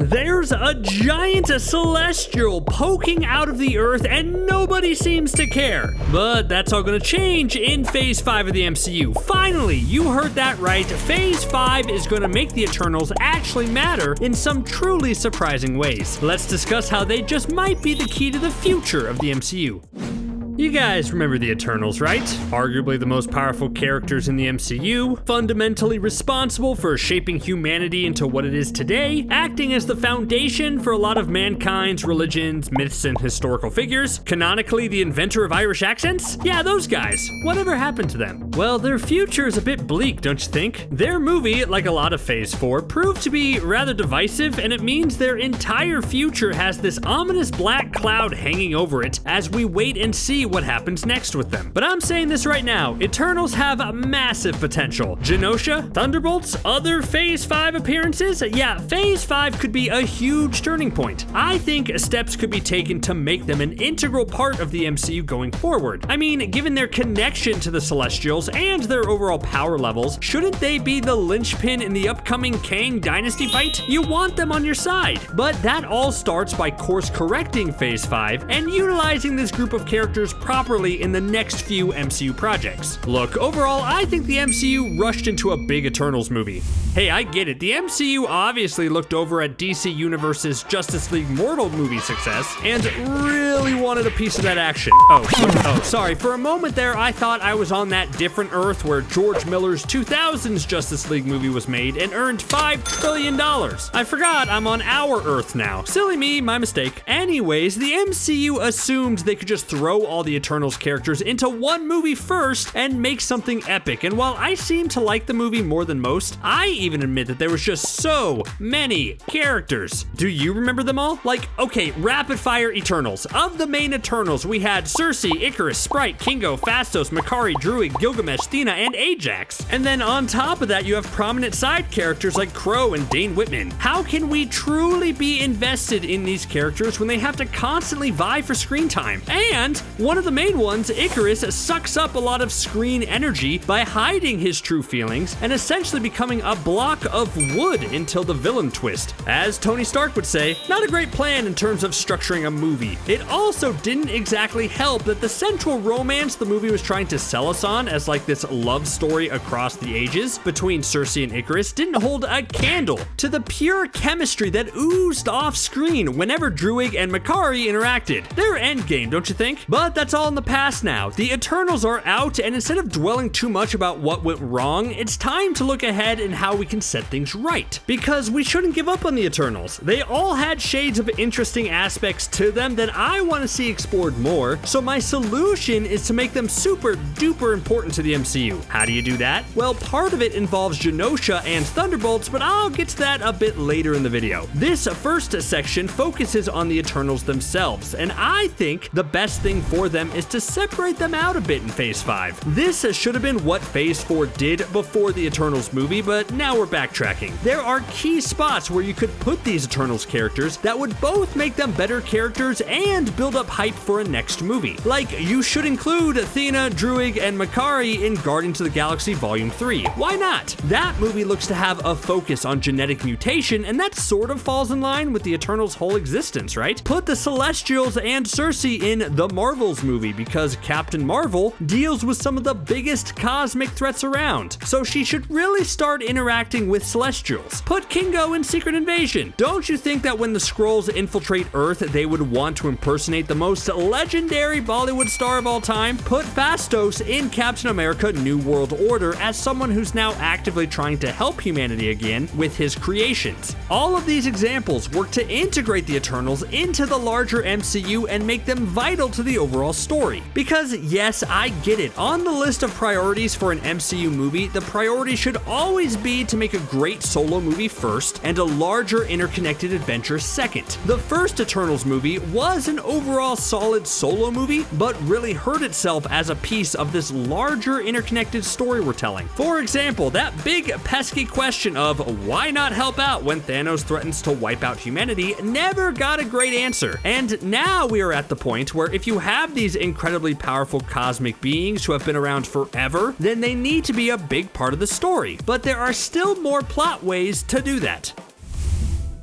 There's a giant celestial poking out of the earth and nobody seems to care. But that's all gonna change in Phase 5 of the MCU. Finally, you heard that right. Phase 5 is gonna make the Eternals actually matter in some truly surprising ways. Let's discuss how they just might be the key to the future of the MCU. You guys remember the Eternals, right? Arguably the most powerful characters in the MCU, fundamentally responsible for shaping humanity into what it is today, acting as the foundation for a lot of mankind's religions, myths, and historical figures, canonically the inventor of Irish accents? Yeah, those guys. Whatever happened to them? Well, their future is a bit bleak, don't you think? Their movie, like a lot of Phase 4, proved to be rather divisive, and it means their entire future has this ominous black cloud hanging over it as we wait and see what happens next with them. But I'm saying this right now, Eternals have massive potential. Genosha, Thunderbolts, other Phase 5 appearances? Yeah, Phase 5 could be a huge turning point. I think steps could be taken to make them an integral part of the MCU going forward. I mean, given their connection to the Celestials and their overall power levels, shouldn't they be the linchpin in the upcoming Kang Dynasty fight? You want them on your side. But that all starts by course correcting Phase 5 and utilizing this group of characters properly in the next few MCU projects. Look, overall, I think the MCU rushed into a big Eternals movie. Hey, I get it. The MCU obviously looked over at DC Universe's Justice League Mortal movie success and really wanted a piece of that action. Oh, sorry. For a moment there, I thought I was on that different Earth where George Miller's 2000s Justice League movie was made and earned $5 trillion. I forgot I'm on our Earth now. Silly me, my mistake. Anyways, the MCU assumed they could just throw all the Eternals characters into one movie first and make something epic. And while I seem to like the movie more than most, I even admit that there was just so many characters. Do you remember them all? Like, okay, rapid fire Eternals. Of the main Eternals, we had Cersei, Icarus, Sprite, Kingo, Phastos, Makari, Druid, Gilgamesh, Thena, and Ajax. And then on top of that, you have prominent side characters like Crow and Dane Whitman. How can we truly be invested in these characters when they have to constantly vie for screen time? And one of the main ones, Icarus, sucks up a lot of screen energy by hiding his true feelings and essentially becoming a block of wood until the villain twist. As Tony Stark would say, not a great plan in terms of structuring a movie. It also didn't exactly help that the central romance the movie was trying to sell us on as like this love story across the ages between Cersei and Icarus didn't hold a candle to the pure chemistry that oozed off screen whenever Druid and Makari interacted. They're endgame, don't you think? But that's all in the past now. The Eternals are out, and instead of dwelling too much about what went wrong, it's time to look ahead and how we can set things right. Because we shouldn't give up on the Eternals. They all had shades of interesting aspects to them that I want to see explored more, so my solution is to make them super duper important to the MCU. How do you do that? Well, part of it involves Genosha and Thunderbolts, but I'll get to that a bit later in the video. This first section focuses on the Eternals themselves, and I think the best thing for them is to separate them out a bit in Phase 5. This should have been what Phase 4 did before the Eternals movie, but now we're backtracking. There are key spots where you could put these Eternals characters that would both make them better characters and build up hype for a next movie. Like, you should include Thena, Druid, and Makari in Guardians of the Galaxy Volume 3. Why not? That movie looks to have a focus on genetic mutation, and that sort of falls in line with the Eternals' whole existence, right? Put the Celestials and Cersei in the Marvels movie because Captain Marvel deals with some of the biggest cosmic threats around, so she should really start interacting with Celestials. Put Kingo in Secret Invasion. Don't you think that when the Skrulls infiltrate Earth, they would want to impersonate the most legendary Bollywood star of all time? Put Phastos in Captain America New World Order as someone who's now actively trying to help humanity again with his creations. All of these examples work to integrate the Eternals into the larger MCU and make them vital to the overall story. Because yes, I get it. On the list of priorities for an MCU movie, the priority should always be to make a great solo movie first and a larger interconnected adventure second. The first Eternals movie was an overall solid solo movie, but really hurt itself as a piece of this larger interconnected story we're telling. For example, that big pesky question of why not help out when Thanos threatens to wipe out humanity never got a great answer. And now we are at the point where if you have these incredibly powerful cosmic beings who have been around forever, then they need to be a big part of the story. But there are still more plot ways to do that.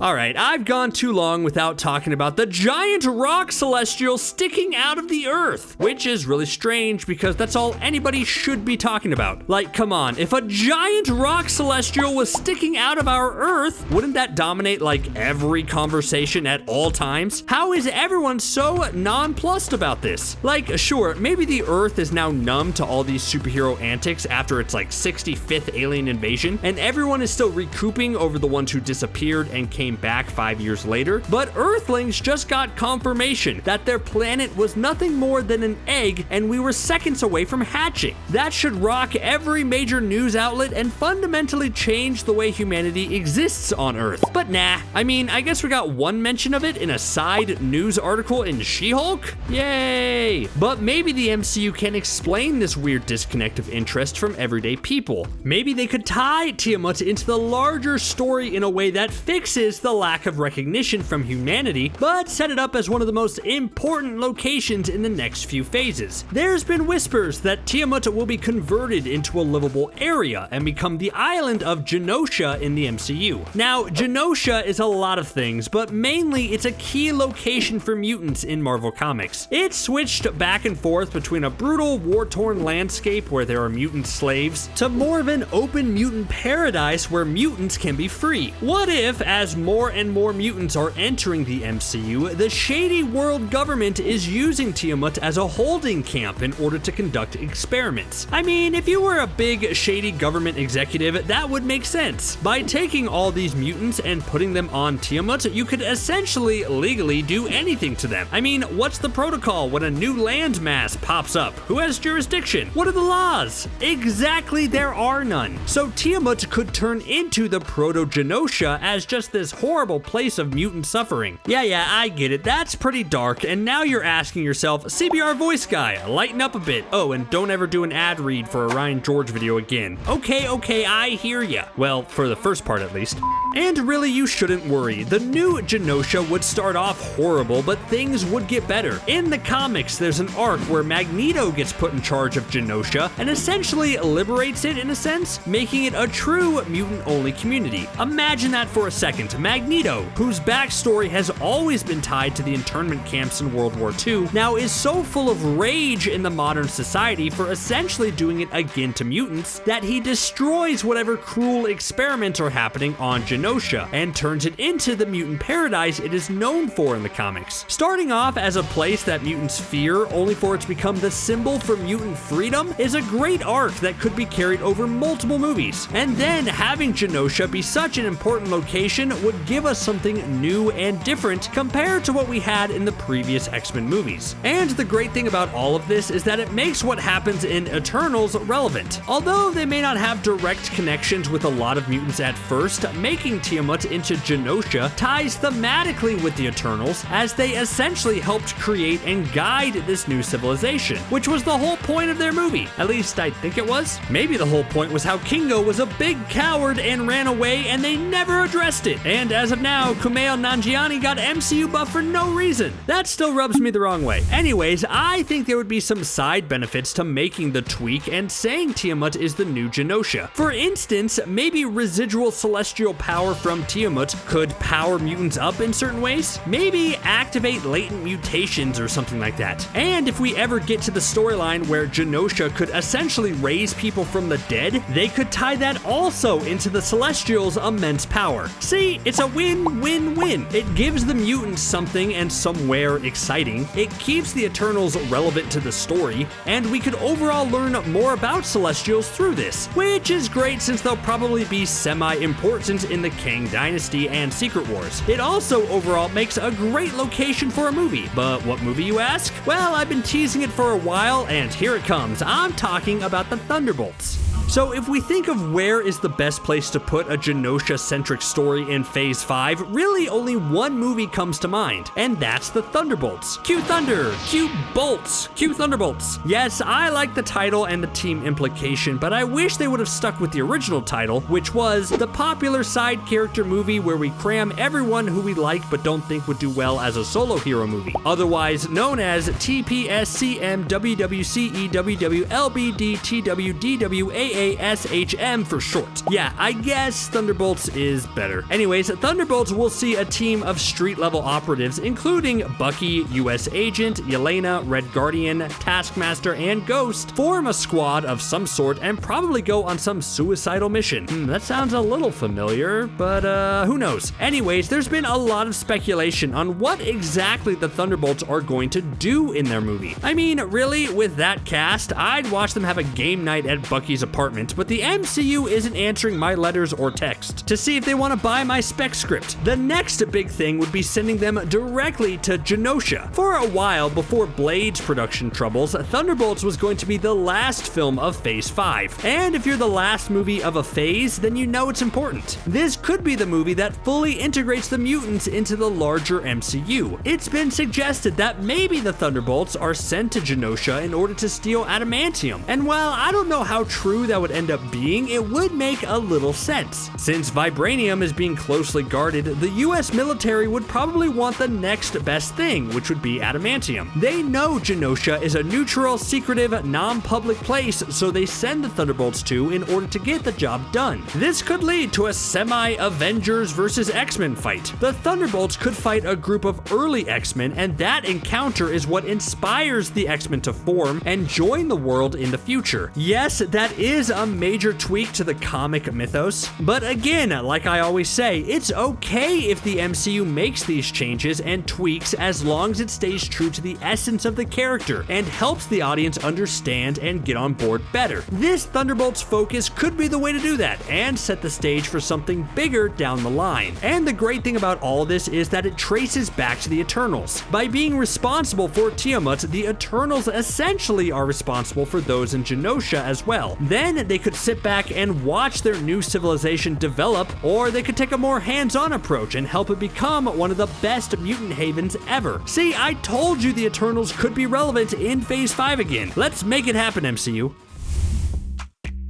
Alright, I've gone too long without talking about the giant rock celestial sticking out of the earth, which is really strange because that's all anybody should be talking about. Like, come on, if a giant rock celestial was sticking out of our earth, wouldn't that dominate like every conversation at all times? How is everyone so nonplussed about this? Like, sure, maybe the earth is now numb to all these superhero antics after its like 65th alien invasion, and everyone is still recouping over the ones who disappeared and came back 5 years later, but Earthlings just got confirmation that their planet was nothing more than an egg and we were seconds away from hatching. That should rock every major news outlet and fundamentally change the way humanity exists on Earth. But nah, I mean, I guess we got one mention of it in a side news article in She-Hulk? Yay! But maybe the MCU can explain this weird disconnect of interest from everyday people. Maybe they could tie Tiamat into the larger story in a way that fixes the lack of recognition from humanity, but set it up as one of the most important locations in the next few phases. There's been whispers that Tiamat will be converted into a livable area and become the island of Genosha in the MCU. Now, Genosha is a lot of things, but mainly it's a key location for mutants in Marvel Comics. It's switched back and forth between a brutal, war-torn landscape where there are mutant slaves to more of an open mutant paradise where mutants can be free. What if, as more and more mutants are entering the MCU, the shady world government is using Tiamat as a holding camp in order to conduct experiments? I mean, if you were a big shady government executive, that would make sense. By taking all these mutants and putting them on Tiamat, you could essentially legally do anything to them. I mean, what's the protocol when a new landmass pops up? Who has jurisdiction? What are the laws? Exactly, there are none. So Tiamat could turn into the Proto-Genosha as just this horrible place of mutant suffering. Yeah, I get it. That's pretty dark, and now you're asking yourself, CBR voice guy, lighten up a bit. Oh, and don't ever do an ad read for a Ryan George video again. Okay, I hear ya. Well, for the first part at least. And really, you shouldn't worry. The new Genosha would start off horrible, but things would get better. In the comics, there's an arc where Magneto gets put in charge of Genosha and essentially liberates it in a sense, making it a true mutant-only community. Imagine that for a second. Magneto, whose backstory has always been tied to the internment camps in World War II, now is so full of rage in the modern society for essentially doing it again to mutants that he destroys whatever cruel experiments are happening on Genosha and turns it into the mutant paradise it is known for in the comics. Starting off as a place that mutants fear only for it to become the symbol for mutant freedom is a great arc that could be carried over multiple movies. And then having Genosha be such an important location would give us something new and different compared to what we had in the previous X-Men movies. And the great thing about all of this is that it makes what happens in Eternals relevant. Although they may not have direct connections with a lot of mutants at first, making Tiamat into Genosha ties thematically with the Eternals as they essentially helped create and guide this new civilization, which was the whole point of their movie. At least I think it was. Maybe the whole point was how Kingo was a big coward and ran away and they never addressed it. And as of now, Kumail Nanjiani got MCU buff for no reason. That still rubs me the wrong way. Anyways, I think there would be some side benefits to making the tweak and saying Tiamat is the new Genosha. For instance, maybe residual celestial power from Tiamat could power mutants up in certain ways. Maybe activate latent mutations or something like that. And if we ever get to the storyline where Genosha could essentially raise people from the dead, they could tie that also into the Celestials' immense power. See, it's a win-win-win. It gives the mutants something and somewhere exciting, it keeps the Eternals relevant to the story, and we could overall learn more about Celestials through this, which is great since they'll probably be semi-important in the Kang Dynasty and Secret Wars. It also overall makes a great location for a movie. But what movie, you ask? Well, I've been teasing it for a while, and here it comes. I'm talking about the Thunderbolts. So if we think of where is the best place to put a Genosha-centric story in Phase 5, really only one movie comes to mind, and that's the Thunderbolts. Cue Thunder, cue Bolts, cue Thunderbolts. Yes, I like the title and the team implication, but I wish they would have stuck with the original title, which was the popular side character movie where we cram everyone who we like but don't think would do well as a solo hero movie, otherwise known as TPSCM WWCE WWLBD TWDWA TASHM for short. Yeah, I guess Thunderbolts is better. Anyways, Thunderbolts will see a team of street-level operatives, including Bucky, US Agent, Yelena, Red Guardian, Taskmaster, and Ghost, form a squad of some sort and probably go on some suicidal mission. That sounds a little familiar, but who knows? Anyways, there's been a lot of speculation on what exactly the Thunderbolts are going to do in their movie. I mean, really, with that cast, I'd watch them have a game night at Bucky's apartment, but the MCU isn't answering my letters or text to see if they want to buy my spec script. The next big thing would be sending them directly to Genosha. For a while before Blade's production troubles, Thunderbolts was going to be the last film of Phase 5. And if you're the last movie of a phase, then you know it's important. This could be the movie that fully integrates the mutants into the larger MCU. It's been suggested that maybe the Thunderbolts are sent to Genosha in order to steal adamantium. And while I don't know how true that would end up being, it would make a little sense. Since vibranium is being closely guarded, the US military would probably want the next best thing, which would be adamantium. They know Genosha is a neutral, secretive, non-public place, so they send the Thunderbolts to in order to get the job done. This could lead to a semi-Avengers versus X-Men fight. The Thunderbolts could fight a group of early X-Men, and that encounter is what inspires the X-Men to form and join the world in the future. Yes, that is a major tweak to the comic mythos, but again, like I always say, it's okay if the MCU makes these changes and tweaks as long as it stays true to the essence of the character and helps the audience understand and get on board better. This Thunderbolts focus could be the way to do that and set the stage for something bigger down the line. And the great thing about all this is that it traces back to the Eternals. By being responsible for Tiamat, the Eternals essentially are responsible for those in Genosha as well. Then they could sit back and watch their new civilization develop, or they could take a more hands-on approach and help it become one of the best mutant havens ever. See, I told you the Eternals could be relevant in Phase 5 again. Let's make it happen, MCU.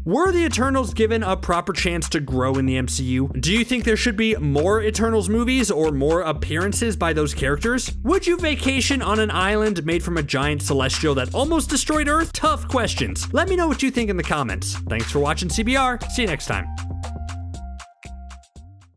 Were the Eternals given a proper chance to grow in the MCU? Do you think there should be more Eternals movies or more appearances by those characters? Would you vacation on an island made from a giant celestial that almost destroyed Earth? Tough questions. Let me know what you think in the comments. Thanks for watching CBR. See you next time.